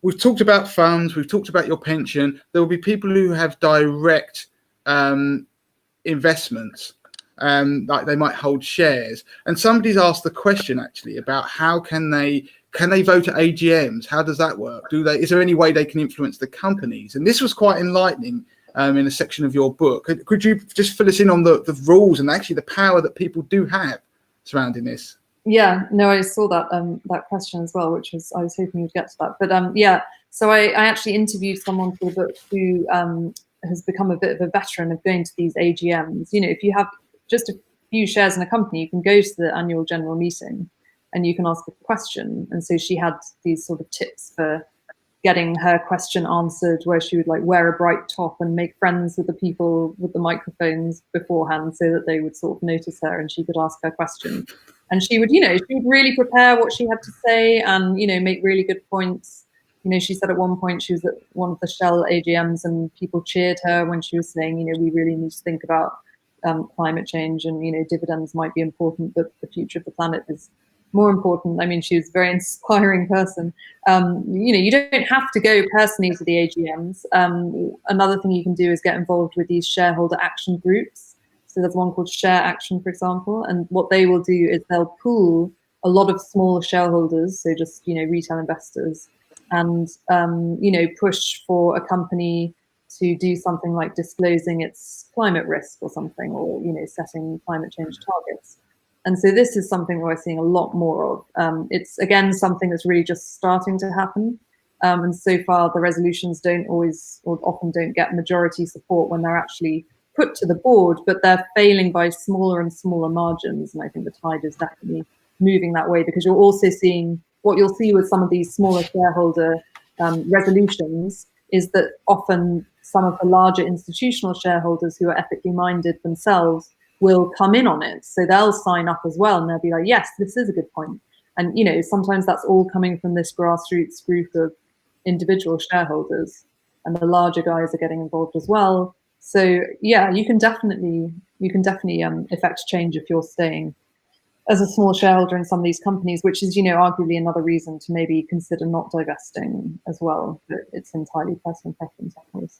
we've talked about funds, we've talked about your pension. There will be people who have direct investments, like they might hold shares. And somebody's asked the question actually about how can they vote at AGMs? How does that work? Is there any way they can influence the companies? And this was quite enlightening in a section of your book. Could you just fill us in on the rules and actually the power that people do have surrounding this? Yeah, no, I saw that that question as well, which was, I was hoping you'd get to that. But yeah, so I actually interviewed someone for the book who has become a bit of a veteran of going to these AGMs. You know, if you have just a few shares in a company, you can go to the annual general meeting and you can ask a question. And so she had these sort of tips for getting her question answered, where she would like wear a bright top and make friends with the people with the microphones beforehand so that they would sort of notice her and she could ask her question. And she would, you know, she would really prepare what she had to say and, you know, make really good points. You know, she said at one point she was at one of the Shell AGMs and people cheered her when she was saying, you know, we really need to think about climate change and, you know, dividends might be important, but the future of the planet is more important. I mean, she was a very inspiring person. You know, you don't have to go personally to the AGMs. Another thing you can do is get involved with these shareholder action groups. So there's one called Share Action, for example, and what they will do is they'll pool a lot of small shareholders, so just, you know, retail investors, and, you know, push for a company to do something like disclosing its climate risk or something, or, you know, setting climate change targets. And so this is something we're seeing a lot more of. It's, again, something that's really just starting to happen. And so far, the resolutions don't always, or often don't get majority support when they're actually put to the board, but they're failing by smaller and smaller margins. And I think the tide is definitely moving that way, because you're also seeing, what you'll see with some of these smaller shareholder resolutions is that often some of the larger institutional shareholders who are ethically minded themselves will come in on it. So they'll sign up as well and they'll be like, yes, this is a good point. And, you know, sometimes that's all coming from this grassroots group of individual shareholders, and the larger guys are getting involved as well. So yeah, you can definitely affect change if you're staying as a small shareholder in some of these companies, which is, you know, arguably another reason to maybe consider not divesting as well. But it's entirely personal preference, of course.